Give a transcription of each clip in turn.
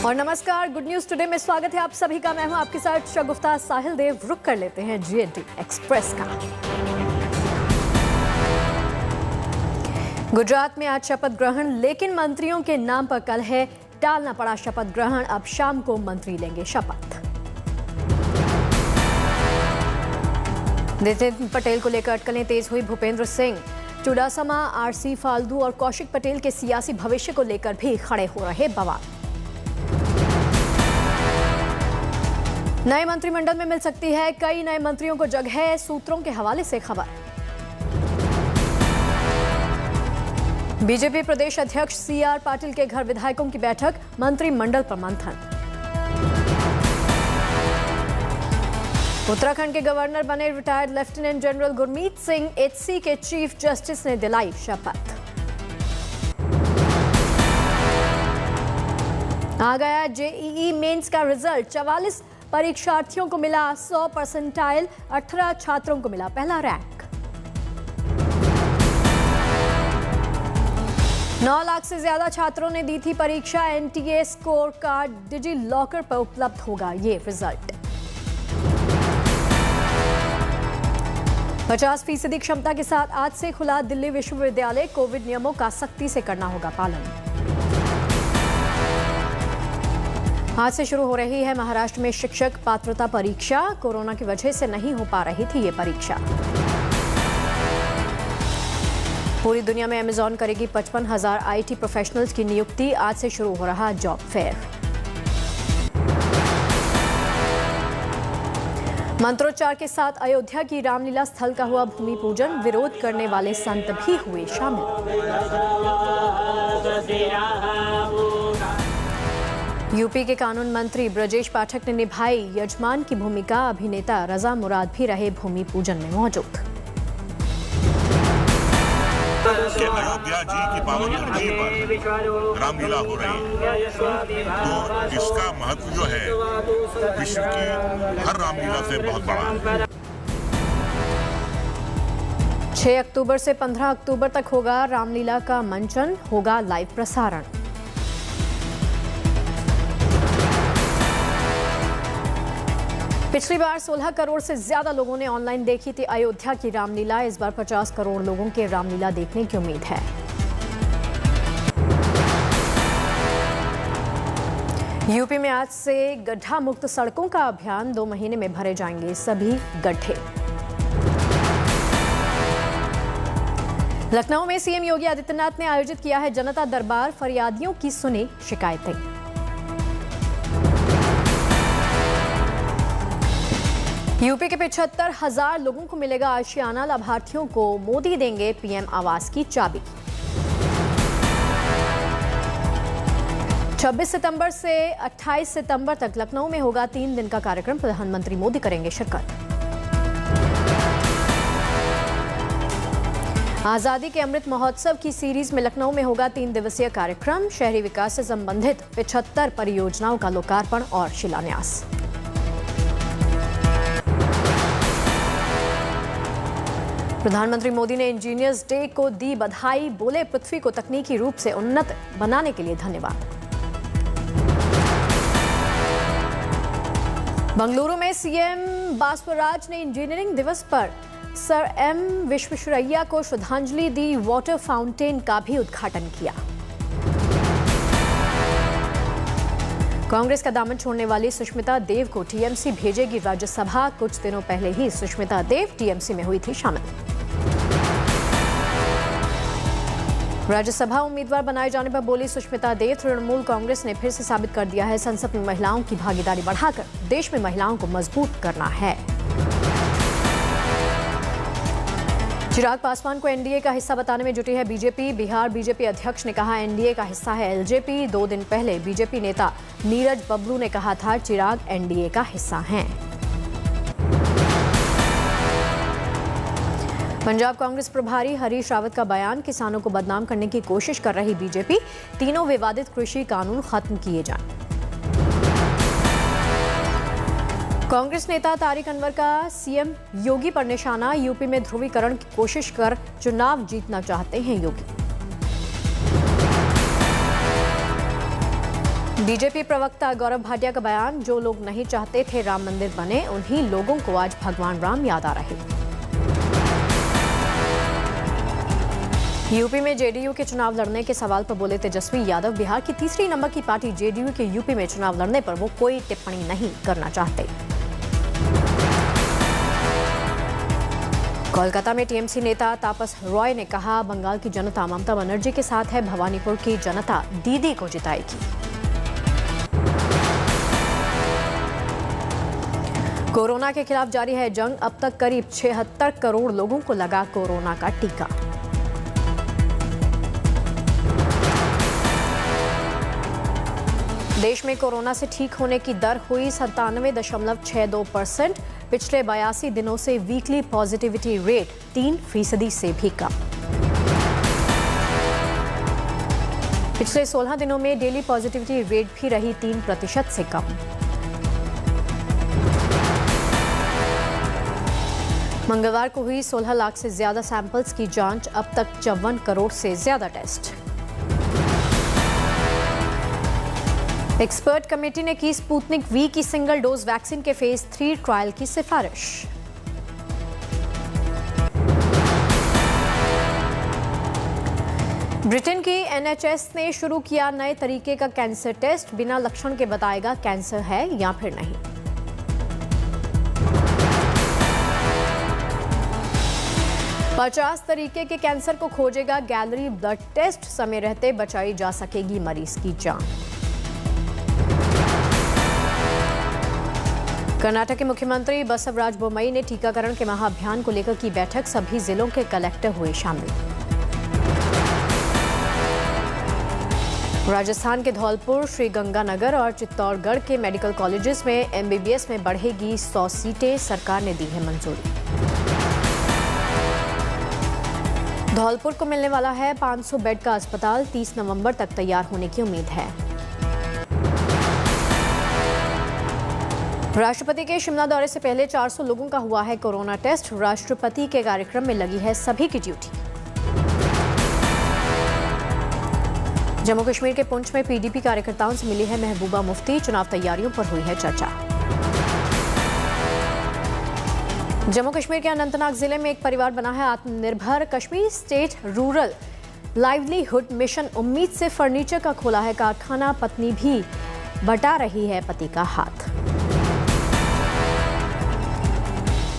और नमस्कार, good news today में स्वागत है आप सभी का। मैं हूं आपके साथ शगुफ्ता साहिल देव। रुक कर लेते हैं GNT एक्सप्रेस का। गुजरात में आज शपथ ग्रहण, लेकिन मंत्रियों के नाम पर कल है। टालना पड़ा शपथ ग्रहण, अब शाम को मंत्री लेंगे शपथ। नितिन पटेल को लेकर अटकलें तेज हुई। भूपेंद्र सिंह चुडासमा, RC फाल्गू और कौशिक पटेल के सियासी भविष्य को लेकर भी खड़े हो रहे बवाल। नए मंत्रिमंडल में मिल सकती है कई नए मंत्रियों को जगह, सूत्रों के हवाले से खबर। बीजेपी प्रदेश अध्यक्ष CR पाटिल के घर विधायकों की बैठक, मंत्रिमंडल पर मंथन। उत्तराखंड के गवर्नर बने retired lieutenant general Gurmeet Singh, HC के चीफ जस्टिस ने दिलाई शपथ। आ गया JEE मेंस का रिजल्ट, 44 परीक्षार्थियों को मिला 100%, 18 छात्रों को मिला पहला रैंक। 9 लाख से ज्यादा छात्रों ने दी थी परीक्षा। NTA score card digi locker पर उपलब्ध होगा ये रिजल्ट। 50% क्षमता के साथ आज से खुला दिल्ली विश्वविद्यालय, कोविड नियमों का सख्ती से करना होगा पालन। आज से शुरू हो रही है महाराष्ट्र में शिक्षक पात्रता परीक्षा, कोरोना की वजह से नहीं हो पा रही थी ये परीक्षा। पूरी दुनिया में अमेज़न करेगी 55,000 IT प्रोफेशनल्स की नियुक्ति, आज से शुरू हो रहा जॉब फेयर। मंत्रोच्चार के साथ अयोध्या की रामलीला स्थल का हुआ भूमि पूजन, विरोध करने वाले संत भी हुए शामिल। यूपी के कानून मंत्री ब्रजेश पाठक ने निभाई यजमान की भूमिका, अभिनेता रजा मुराद भी रहे भूमि पूजन में मौजूद। अयोध्या जी की पावन धरती पर रामलीला हो रही है, तो इसका महत्व जो है विश्व की हर रामलीला से बहुत बड़ा है। 6 अक्टूबर से 15 अक्टूबर तक होगा रामलीला का मंचन, होगा लाइव प्रसारण। पिछली बार 16 करोड़ से ज्यादा लोगों ने ऑनलाइन देखी थी अयोध्या की रामलीला। इस बार 50 करोड़ लोगों के रामलीला देखने की उम्मीद है। यूपी में आज से गड्ढा मुक्त सड़कों का अभियान, 2 महीने में भरे जाएंगे सभी गड्ढे। लखनऊ में CM योगी आदित्यनाथ ने आयोजित किया है जनता दरबार, फरियादियों की सुनी शिकायतें। यूपी के 75,000 लोगों को मिलेगा आशियाना, लाभार्थियों को मोदी देंगे PM आवास की चाबी। 26 सितंबर से 28 सितंबर तक लखनऊ में होगा 3 दिन का कार्यक्रम, प्रधानमंत्री मोदी करेंगे शिरकत। आजादी के अमृत महोत्सव की सीरीज में लखनऊ में होगा 3 दिवसीय कार्यक्रम, शहरी विकास से संबंधित 75 परियोजनाओं का लोकार्पण और शिलान्यास। प्रधानमंत्री मोदी ने इंजीनियर्स डे को दी बधाई, बोले पृथ्वी को तकनीकी रूप से उन्नत बनाने के लिए धन्यवाद। बंगलुरु में CM बासवराज ने इंजीनियरिंग दिवस पर सर M विश्वेश्वरैया को श्रद्धांजलि दी, वाटर फाउंटेन का भी उद्घाटन किया। कांग्रेस का दामन छोड़ने वाली सुष्मिता देव को TMC भेजेगी राज्यसभा, कुछ दिनों पहले ही सुष्मिता देव TMC में हुई थी शामिल। राज्यसभा उम्मीदवार बनाए जाने पर बोली सुष्मिता देव, तृणमूल कांग्रेस ने फिर से साबित कर दिया है संसद में महिलाओं की भागीदारी बढ़ाकर देश में महिलाओं को मजबूत करना है। चिराग पासवान को NDA का हिस्सा बताने में जुटी है बीजेपी। बिहार बीजेपी अध्यक्ष ने कहा NDA का हिस्सा है LJP। 2 दिन पहले बीजेपी नेता नीरज बब्लू ने कहा था चिराग NDA का हिस्सा हैं। पंजाब कांग्रेस प्रभारी हरीश रावत का बयान, किसानों को बदनाम करने की कोशिश कर रही बीजेपी, तीनों विवादित कृषि कानून खत्म किए जाएं। कांग्रेस नेता तारिक अनवर का CM योगी पर निशाना, यूपी में ध्रुवीकरण की कोशिश कर चुनाव जीतना चाहते हैं योगी। बीजेपी प्रवक्ता गौरव भाटिया का बयान, जो लोग नहीं चाहते थे राम मंदिर बने, उन्हीं लोगों को आज भगवान राम याद आ रहे। यूपी में जेडीयू के चुनाव लड़ने के सवाल पर बोले तेजस्वी यादव, बिहार की तीसरी नंबर की पार्टी जेडीयू के यूपी में चुनाव लड़ने पर वो कोई टिप्पणी नहीं करना चाहते। कोलकाता में टीएमसी नेता तापस रॉय ने कहा, बंगाल की जनता ममता बनर्जी के साथ है, भवानीपुर की जनता दीदी को जिताएगी। कोरोना के खिलाफ जारी है जंग, अब तक करीब 76 करोड़ लोगों को लगा कोरोना का टीका। देश में कोरोना से ठीक होने की दर हुई 97.62%। पिछले 82 दिनों से वीकली पॉजिटिविटी रेट 3% से भी कम। पिछले 16 दिनों में डेली पॉजिटिविटी रेट भी रही 3% से कम। मंगलवार को हुई 16 लाख से ज्यादा सैंपल्स की जांच, अब तक 54 करोड़ से ज्यादा टेस्ट। एक्सपर्ट कमेटी ने की स्पुतनिक वी की सिंगल डोज वैक्सीन के फेज 3 ट्रायल की सिफारिश। ब्रिटेन की एनएचएस ने शुरू किया नए तरीके का कैंसर टेस्ट, बिना लक्षण के बताएगा कैंसर है या फिर नहीं। पचास तरीके के कैंसर को खोजेगा गैलरी ब्लड टेस्ट, समय रहते बचाई जा सकेगी मरीज की जान। कर्नाटक के मुख्यमंत्री बसवराज बोम्मई ने टीकाकरण के महाअभियान को लेकर की बैठक, सभी जिलों के कलेक्टर हुए शामिल। राजस्थान के धौलपुर, श्रीगंगानगर और चित्तौड़गढ़ के मेडिकल कॉलेजेस में एमबीबीएस में बढ़ेगी 100 सीटें, सरकार ने दी है मंजूरी। धौलपुर को मिलने वाला है 500 बेड का अस्पताल, 30 नवंबर तक तैयार होने की उम्मीद है। राष्ट्रपति के शिमला दौरे से पहले 400 लोगों का हुआ है कोरोना टेस्ट, राष्ट्रपति के कार्यक्रम में लगी है सभी की ड्यूटी। जम्मू कश्मीर के पुंछ में पीडीपी कार्यकर्ताओं से मिली है महबूबा मुफ्ती, चुनाव तैयारियों पर हुई है चर्चा। जम्मू कश्मीर के अनंतनाग जिले में एक परिवार बना है आत्मनिर्भर, Kashmir state rural livelihood mission उम्मीद से फर्नीचर का खोला है कारखाना, पत्नी भी बटा रही है पति का हाथ।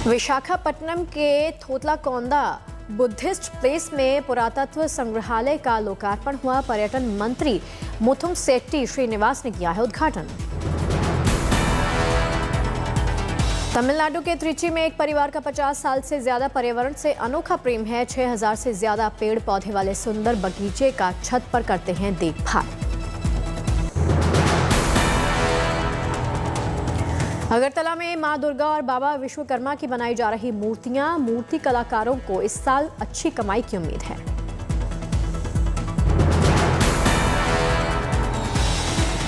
विशाखापट्टनम के थोतलाकोंदा बुद्धिस्ट प्लेस में पुरातत्व संग्रहालय का लोकार्पण हुआ, पर्यटन मंत्री मुथुमसेट्टी श्रीनिवास ने किया है उद्घाटन। तमिलनाडु के त्रिची में एक परिवार का 50 साल से ज्यादा पर्यावरण से अनोखा प्रेम है, 6000 से ज्यादा पेड़ पौधे वाले सुंदर बगीचे का छत पर करते हैं देखभाल। अगरतला में मां दुर्गा और बाबा विश्वकर्मा की बनाई जा रही मूर्तियां, मूर्ति कलाकारों को इस साल अच्छी कमाई की उम्मीद है।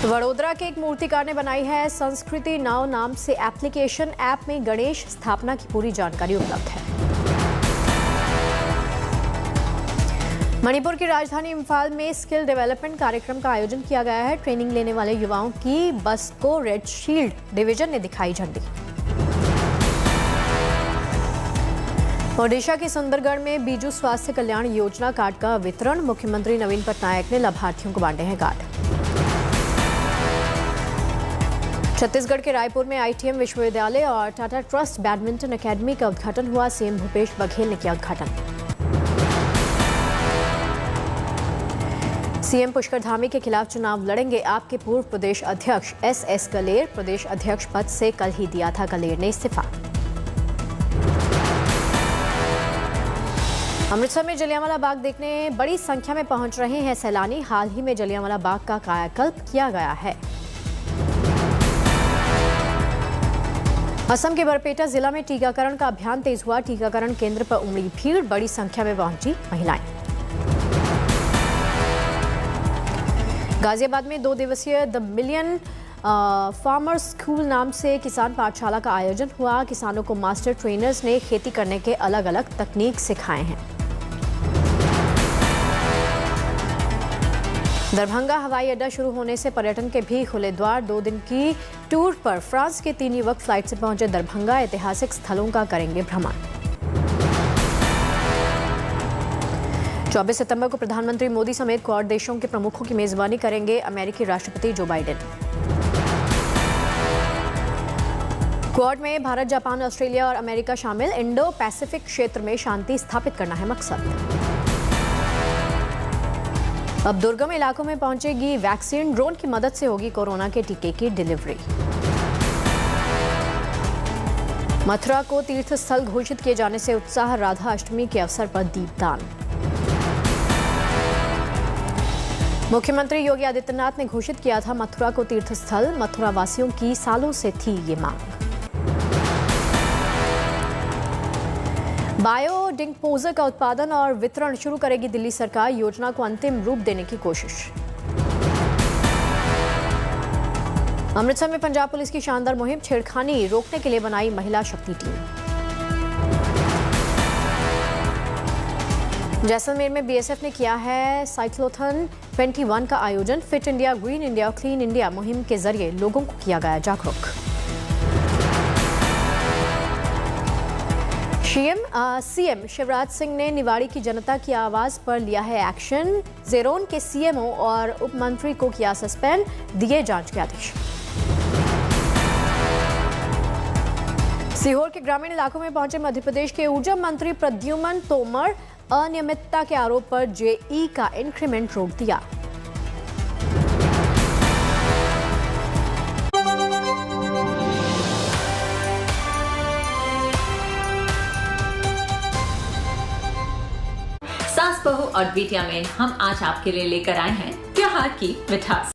वडोदरा के एक मूर्तिकार ने बनाई है संस्कृति नाव नाम से एप्लीकेशन, ऐप में गणेश स्थापना की पूरी जानकारी उपलब्ध है। मणिपुर की राजधानी इम्फाल में स्किल डेवलपमेंट कार्यक्रम का आयोजन किया गया है, ट्रेनिंग लेने वाले युवाओं की बस को रेड शील्ड डिवीजन ने दिखाई झंडी। ओडिशा के सुंदरगढ़ में बीजू स्वास्थ्य कल्याण योजना कार्ड का वितरण, मुख्यमंत्री नवीन पटनायक ने लाभार्थियों को बांटे हैं कार्ड। छत्तीसगढ़ के रायपुर में आईटीएम विश्वविद्यालय और टाटा ट्रस्ट बैडमिंटन एकेडमी का उद्घाटन हुआ, सीएम भूपेश बघेल ने किया उद्घाटन। सीएम पुष्कर धामी के खिलाफ चुनाव लड़ेंगे आपके पूर्व प्रदेश अध्यक्ष एसएस कलेर, प्रदेश अध्यक्ष पद से कल ही दिया था कलेर ने इस्तीफा। अमृतसर में जलियांवाला बाग देखने बड़ी संख्या में पहुंच रहे हैं सैलानी, हाल ही में जलियांवाला बाग का कायाकल्प किया गया है। असम के बरपेटा जिला में टीकाकरण का अभियान तेज हुआ, टीकाकरण केंद्र पर उमड़ी भीड़, बड़ी संख्या में पहुंची महिलाएं। गाजियाबाद में 2 दिवसीय द मिलियन फार्मर स्कूल नाम से किसान पाठशाला का आयोजन हुआ, किसानों को मास्टर ट्रेनर्स ने खेती करने के अलग अलग तकनीक सिखाए हैं। दरभंगा हवाई अड्डा शुरू होने से पर्यटन के भी खुले द्वार। 2 दिन की टूर पर फ्रांस के 3 युवक फ्लाइट से पहुंचे दरभंगा। ऐतिहासिक स्थलों का करेंगे भ्रमण। 24 सितंबर को प्रधानमंत्री मोदी समेत क्वाड देशों के प्रमुखों की मेजबानी करेंगे अमेरिकी राष्ट्रपति जो बाइडेन। क्वाड में भारत, जापान, ऑस्ट्रेलिया और अमेरिका शामिल। इंडो पैसिफिक क्षेत्र में शांति स्थापित करना है मकसद। अब दुर्गम इलाकों में पहुंचेगी वैक्सीन। ड्रोन की मदद से होगी कोरोना के टीके की डिलीवरी। मथुरा को तीर्थ स्थल घोषित किए जाने से उत्साह। राधा अष्टमी के अवसर पर दीपदान। मुख्यमंत्री योगी आदित्यनाथ ने घोषित किया था मथुरा को तीर्थ स्थल। मथुरा वासियों की सालों से थी ये मांग। बायोडिंगपोजर का उत्पादन और वितरण शुरू करेगी दिल्ली सरकार। योजना को अंतिम रूप देने की कोशिश। अमृतसर में पंजाब पुलिस की शानदार मुहिम। छेड़खानी रोकने के लिए बनाई महिला शक्ति टीम। जैसलमेर में बीएसएफ ने किया है साइक्लोथन 21 का आयोजन। Fit India, green India, clean India मुहिम के जरिए लोगों को किया गया जागरूक। सीएम शिवराज सिंह ने निवाड़ी की जनता की आवाज पर लिया है एक्शन। जेरोन के सीएमओ और उप मंत्री को किया सस्पेंड। दिए जांच के आदेश। सीहोर के ग्रामीण इलाकों में पहुंचे मध्य प्रदेश के ऊर्जा मंत्री प्रद्युम्न तोमर। अनियमितता के आरोप पर जेई का इंक्रीमेंट रोक दिया। सास, बहू और बिटिया में हम आज आपके लिए लेकर आए हैं त्योहार की मिठास।